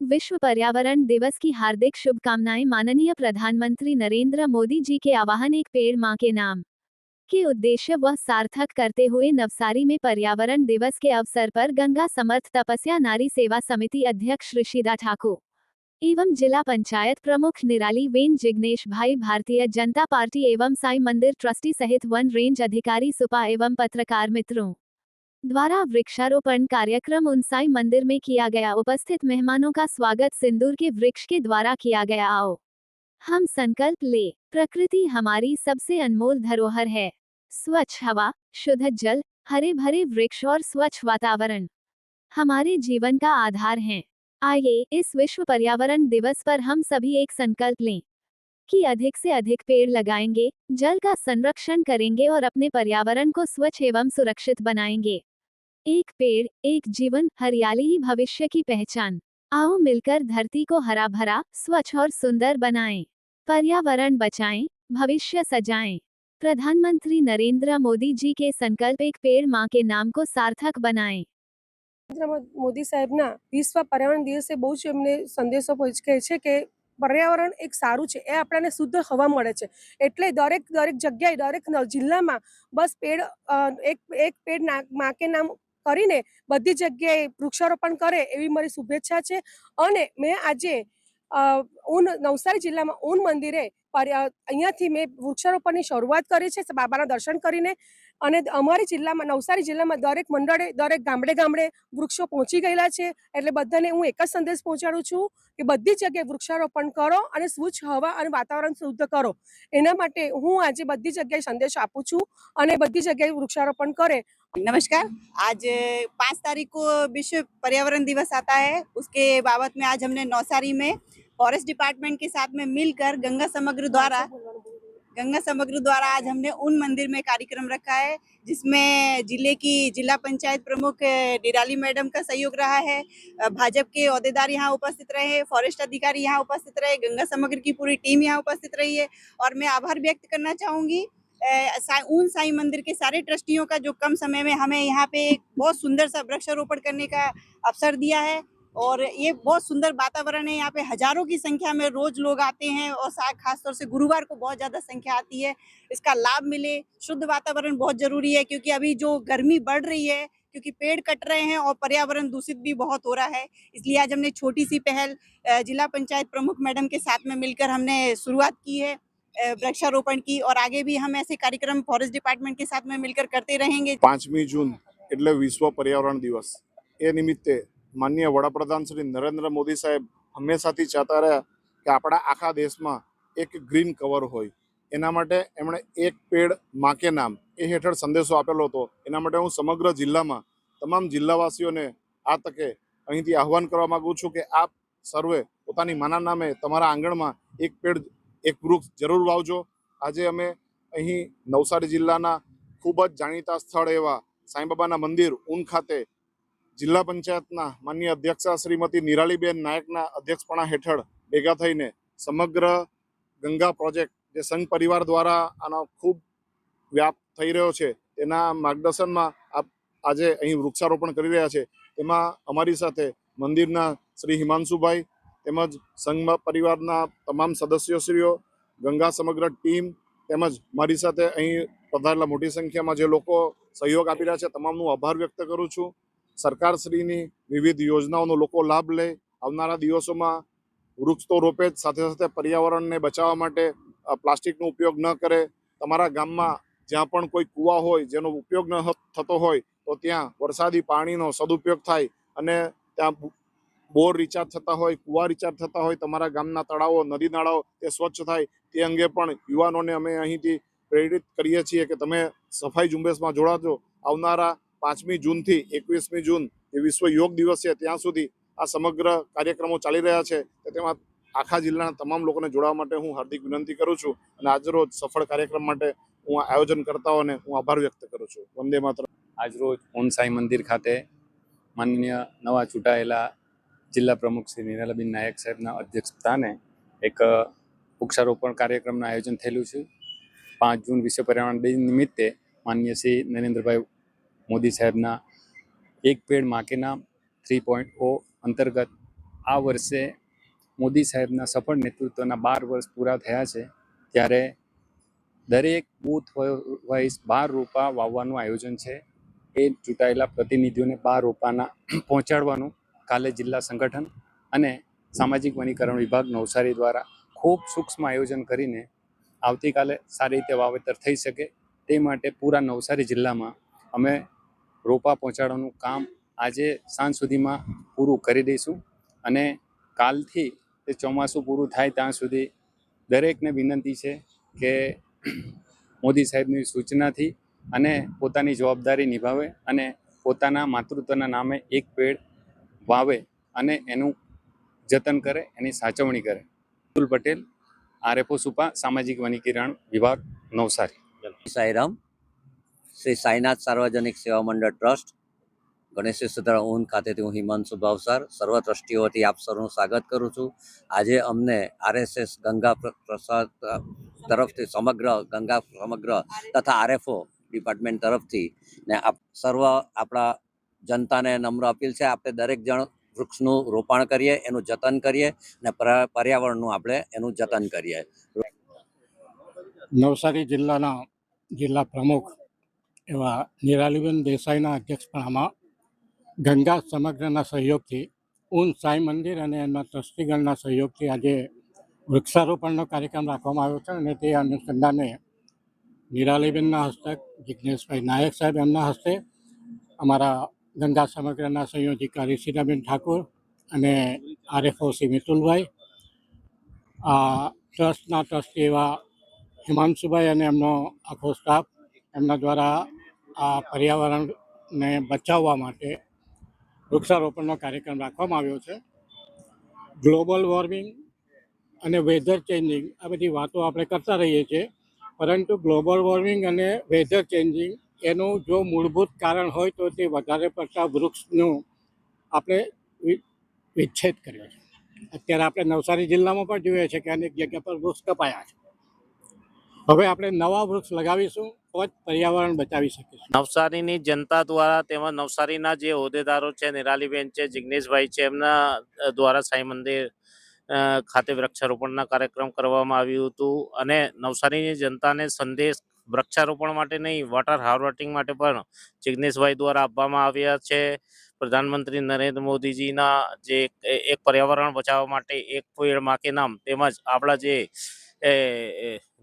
विश्व पर्यावरण दिवस की हार्दिक शुभकामनाएं। माननीय प्रधानमंत्री नरेंद्र मोदी जी के आह्वान, एक पेड़ मां के नाम के उद्देश्य वह सार्थक करते हुए नवसारी में पर्यावरण दिवस के अवसर पर गंगा समर्थ तपस्या नारी सेवा समिति अध्यक्ष ऋषिदा ठाकुर एवं जिला पंचायत प्रमुख निराली वेन जिग्नेश भाई, भारतीय जनता पार्टी एवं साई मंदिर ट्रस्टी सहित वन रेंज अधिकारी सुपा एवं पत्रकार मित्रों द्वारा वृक्षारोपण कार्यक्रम उनसाई मंदिर में किया गया। उपस्थित मेहमानों का स्वागत सिंदूर के वृक्ष के द्वारा किया गया। आओ हम संकल्प ले, प्रकृति हमारी सबसे अनमोल धरोहर है। स्वच्छ हवा, शुद्ध जल, हरे भरे वृक्ष और स्वच्छ वातावरण हमारे जीवन का आधार हैं। आइए इस विश्व पर्यावरण दिवस पर हम सभी एक संकल्प लें कि अधिक से अधिक पेड़ लगाएंगे, जल का संरक्षण करेंगे और अपने पर्यावरण को स्वच्छ एवं सुरक्षित बनाएंगे। एक पेड़, एक जीवन, हरियाली ही भविष्य की पहचान। आओ मिलकर धरती को हरा भरा, स्वच्छ और सुंदर बनाएं। पर्यावरण बचाएं, भविष्य सजाएं। प्रधानमंत्री नरेंद्र मोदी जी के संकल्प, एक पेड़ मां के नाम को सार्थक बनाएं। मोदी साहेबना विश्व पर्यावरण દિવસે બહુ જ એમને સંદેશો પહોંચે છે કે પર્યાવરણ એક સારું છે, એ આપણને શુદ્ધ હવા મળે છે, એટલે દરેક જગ્યાએ દરેક જિલ્લામાં બસ એક પેડ માં કે નામ કરીને બધી જગ્યાએ વૃક્ષારોપણ કરે એવી મારી શુભેચ્છા છે। અને મેં આજે નવસારી જિલ્લામાં ઊન મંદિરે અહીંયાથી મેં વૃક્ષારોપણની શરૂઆત કરી છે બાબાના દર્શન કરીને। અને અમારી જિલ્લામાં નવસારી જિલ્લામાં દરેક મંડળે દરેક ગામડે વૃક્ષો પહોંચી ગયેલા છે, એટલે બધાને હું એક જ સંદેશ પહોંચાડું છું કે બધી જગ્યાએ વૃક્ષારોપણ કરો અને સ્વચ્છ હવા અને વાતાવરણ શુદ્ધ કરો। એના માટે હું આજે બધી જગ્યાએ સંદેશ આપું છું અને બધી જગ્યાએ વૃક્ષારોપણ કરે। नमस्कार। आज 5 तारीख को विश्व पर्यावरण दिवस आता है, उसके बाबत में आज हमने नौसारी में फॉरेस्ट डिपार्टमेंट के साथ में मिलकर गंगा समग्र द्वारा आज हमने उन मंदिर में कार्यक्रम रखा है, जिसमें जिला पंचायत प्रमुख निराली मैडम का सहयोग रहा है। भाजपा के ओहदेदार यहाँ उपस्थित रहे, फॉरेस्ट अधिकारी यहाँ उपस्थित रहे, गंगा समग्र की पूरी टीम यहाँ उपस्थित रही है। और मैं आभार व्यक्त करना चाहूँगी ऊन साई मंदिर के सारे ट्रस्टियों का, जो कम समय में हमें यहाँ पे एक बहुत सुंदर सा वृक्षारोपण करने का अवसर दिया है। और ये बहुत सुंदर वातावरण है, यहाँ पे हजारों की संख्या में रोज लोग आते हैं और खासतौर से गुरुवार को बहुत ज्यादा संख्या आती है। इसका लाभ मिले, शुद्ध वातावरण बहुत जरूरी है, क्योंकि अभी जो गर्मी बढ़ रही है, क्योंकि पेड़ कट रहे हैं और पर्यावरण दूषित भी बहुत हो रहा है। इसलिए आज हमने छोटी सी पहल जिला पंचायत प्रमुख मैडम के साथ में मिलकर हमने शुरुआत की है वृक्षारोपण की, और आगे भी हम ऐसे कार्यक्रम फॉरेस्ट डिपार्टमेंट के साथ में मिलकर करते रहेंगे। 5મી જૂન એટલે વિશ્વ પર્યાવરણ દિવસ, એ નિમિત્તે માનનીય વડાપ્રધાન શ્રી નરેન્દ્ર મોદી સાહેબ હંમેશાથી ચાહતા રહ્યા કે આપણા આખા દેશમાં એક ગ્રીન કવર હોય। એના માટે એમણે એક પેડ માં કે નામ એ હેઠળ સંદેશો આપેલો હતો। એના માટે હું સમગ્ર જિલ્લામાં તમામ જિલ્લાવાસીઓને આ તકે અહીંથી આહ્વાન કરવા માગું છું કે આપ સર્વે પોતાની માના નામે તમારા આંગણમાં એક વૃક્ષ જરૂર વાવજો। આજે અમે અહીં નવસારી જિલ્લાના ખૂબ જ જાણીતા સ્થળ એવા સાંઈબાબાના મંદિર ઊન ખાતે જિલ્લા પંચાયતના માનનીય અધ્યક્ષા શ્રીમતી નિરાલીબેન નાયકના અધ્યક્ષપણા હેઠળ ભેગા થઈને સમગ્ર ગંગા પ્રોજેક્ટ જે સંઘ પરિવાર દ્વારા આનો ખૂબ વ્યાપ થઈ રહ્યો છે, તેના માર્ગદર્શનમાં આજે અહીં વૃક્ષારોપણ કરી રહ્યા છે। તેમાં અમારી સાથે મંદિરના શ્રી હિમાંશુભાઈ તેમજ સંઘ પરિવારના તમામ સદસ્યશ્રીઓ, ગંગા સમગ્ર ટીમ તેમજ મારી સાથે અહીં પધારેલા મોટી સંખ્યામાં જે લોકો સહયોગ આપી રહ્યા છે, તમામનો આભાર વ્યક્ત કરું છું। સરકારશ્રીની વિવિધ યોજનાઓનો લોકો લાભ લે, આવનારા દિવસોમાં વૃક્ષ તો રોપે જ, સાથે સાથે પર્યાવરણને બચાવવા માટે પ્લાસ્ટિકનો ઉપયોગ ન કરે। તમારા ગામમાં જ્યાં પણ કોઈ કૂવા હોય જેનો ઉપયોગ ન થતો હોય તો ત્યાં વરસાદી પાણીનો સદુપયોગ થાય અને ત્યાં બોર રિચાર્જ થતા હોય, કૂવા રિચાર્જ થતા હોય, તમારા ગામના તળાવો, નદી નાળાઓ તે સ્વચ્છ થાય, તે અંગે પણ યુવાનોને અમે અહીંથી પ્રેરિત કરીએ છીએ કે તમે સફાઈ ઝુંબેશમાં જોડાજો। આવનારા 5મી જૂનથી 21મી જૂન જે વિશ્વ યોગ દિવસ છે ત્યાં સુધી આ સમગ્ર કાર્યક્રમો ચાલી રહ્યા છે, તેમાં આખા જિલ્લાના તમામ લોકોને જોડાવા માટે હું હાર્દિક વિનંતી કરું છું અને આજરોજ સફળ કાર્યક્રમ માટે હું આયોજનકર્તાઓને હું આભાર વ્યક્ત કરું છું। વંદે માતરમ। આજરોજ ઊન સાઈ મંદિર ખાતે માનનીય નવા ચૂંટાયેલા જિલ્લા પ્રમુખ શ્રી નિરાલાબેન નાયક સાહેબના અધ્યક્ષસ્થાને એક વૃક્ષારોપણ કાર્યક્રમનું આયોજન થયેલું છે। 5 જૂન વિશ્વ પર્યાવરણ દિન નિમિત્તે માનનીય શ્રી નરેન્દ્રભાઈ મોદી સાહેબના એક પેડ માં કે નામ 3.0 અંતર્ગત આ વર્ષે મોદી સાહેબના સફળ નેતૃત્વના 12 વર્ષ પૂરા થયા છે, ત્યારે દરેક બૂથ વાઇઝ 12 રોપા વાવવાનું આયોજન છે. એ ચૂંટાયેલા પ્રતિનિધિઓને 12 રોપાના પહોંચાડવાનું કાલે જિલ્લા સંગઠન અને સામાજિક વનીકરણ વિભાગ નવસારી દ્વારા ખૂબ સૂક્ષ્મ આયોજન કરીને આવતીકાલે સારી રીતે વાવેતર થઈ શકે તે માટે પૂરા નવસારી જિલ્લામાં અમે રોપા પહોંચાડવાનું કામ આજે સાંજ સુધીમાં પૂરું કરી દઈશું. અને કાલથી તે ચોમાસું પૂરું થાય ત્યાં સુધી દરેકને વિનંતી છે કે મોદી સાહેબની સૂચનાથી અને પોતાની જવાબદારી નિભાવે અને પોતાના માતૃત્વના નામે એક પેડ વાવે અને એનું જતન કરે, એની સાચવણી કરે. અતુલ પટેલ, RFO સુપા, સામાજિક વનીકરણ વિભાગ, નવસારી. સાઈરામ. શ્રી સાઈનાથ સાર્વજનિક સેવા મંડળ ટ્રસ્ટ ગણેશ સુધરા ઊન ખાતેથી હું હિમાંશુ ભાવસાર સર્વ ટ્રસ્ટીઓ વતી આપ સૌનું સ્વાગત કરું છું. આજે અમને RSS ગંગા પ્રસાદ તરફથી સમગ્ર તથા RFO ડિપાર્ટમેન્ટ તરફથી ને આપ સર્વ આપણા જનતાને નમ્ર અપીલ છે, આપણે દરેક જણ વૃક્ષનું રોપણ કરીએ, એનું જતન કરીએ ને પર્યાવરણનું આપણે એનું જતન કરીએ. નવસારી જિલ્લાના જિલ્લા પ્રમુખ એવા નિરાલીબેન દેસાઈના અધ્યક્ષપણામાં ગંગા સમગ્રના સહયોગથી ઊન સાંઈ મંદિર અને એમના ટ્રસ્ટીગણના સહયોગથી આજે વૃક્ષારોપણનો કાર્યક્રમ રાખવામાં આવ્યો છે. અને તે અનુસંધાને નિરાલીબેનના હસ્તક, જિજ્ઞેશભાઈ નાયક સાહેબ એમના હસ્તે, અમારા ગંગા સમગ્રના સંયોજિકા ઋષિરાબેન ઠાકોર અને RFO શ્રી મિતુલભાઈ, આ ટ્રસ્ટના ટ્રસ્ટી એવા હિમાંશુભાઈ અને એમનો આખો સ્ટાફ, એમના દ્વારા આ પર્યાવરણને બચાવવા માટે વૃક્ષારોપણનો કાર્યક્રમ રાખવામાં આવ્યો છે. ગ્લોબલ વોર્મિંગ અને વેધર ચેન્જિંગ આ બધી વાતો આપણે કરતા રહીએ છીએ, પરંતુ ગ્લોબલ વોર્મિંગ અને વેધર ચેન્જિંગ એનું જો મૂળભૂત કારણ હોય તો તે વધારે પડતા વૃક્ષનું આપણે વિચ્છેદ કર્યો છે. અત્યારે આપણે નવસારી જિલ્લામાં પણ જોઈએ છીએ કે અનેક જગ્યા પર વૃક્ષ કપાયા છે. હવે આપણે નવા વૃક્ષ લગાવીશું તો જ પર્યાવરણ બચાવી શકીશું. નવસારીની જનતા દ્વારા તેમજ નવસારીના જે હોદ્દેદારો છે, નિરાલીબેન છે, જિગ્નેશભાઈ છે, એમના દ્વારા સાંઈ મંદિર ખાતે વૃક્ષારોપણના કાર્યક્રમ કરવામાં આવ્યું હતું. અને નવસારીની જનતાને સંદેશ વૃક્ષારોપણ માટે નહીં, વોટર હાર્વેસ્ટિંગ માટે પણ જિગ્નેશભાઈ દ્વારા આપવામાં આવ્યા છે. પ્રધાનમંત્રી નરેન્દ્ર મોદીજીના જે એક પર્યાવરણ બચાવવા માટે એક પેડ માં કે નામ, તેમજ આપણા જે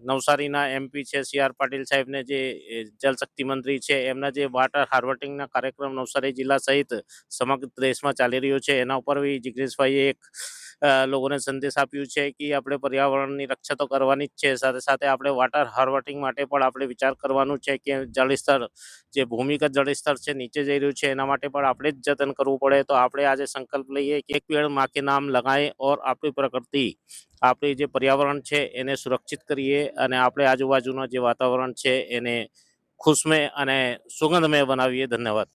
નવસારીના MP છે CR પાટીલ સાહેબને જે જલશક્તિ મંત્રી છે, એમના જે વોટર હાર્વેસ્ટિંગના કાર્યક્રમ નવસારી જિલ્લા સહિત સમગ્ર દેશમાં ચાલી રહ્યો છે, એના ઉપર બી જિગ્નેશભાઈએ એક લોકોને સંદેશ આપ્યું છે કે આપણે પર્યાવરણની રક્ષા તો કરવાની જ છે, સાથે સાથે આપણે વોટર હાર્વેસ્ટિંગ માટે પણ આપણે વિચાર કરવાનું છે કે જળસ્તર જે ભૂમિગત જળસ્તર છે નીચે જઈ રહ્યું છે, એના માટે પણ આપણે જ જતન કરવું પડે. તો આપણે આજે સંકલ્પ લઈએ કે એક પેડ માં કે નામ લગાએ ઓર આપણી પ્રકૃતિ, આપણી જે પર્યાવરણ છે એને સુરક્ષિત કરીએ અને આપણે આજુબાજુનું જે વાતાવરણ છે એને ખુશમય અને સુગંધમય બનાવીએ. ધન્યવાદ.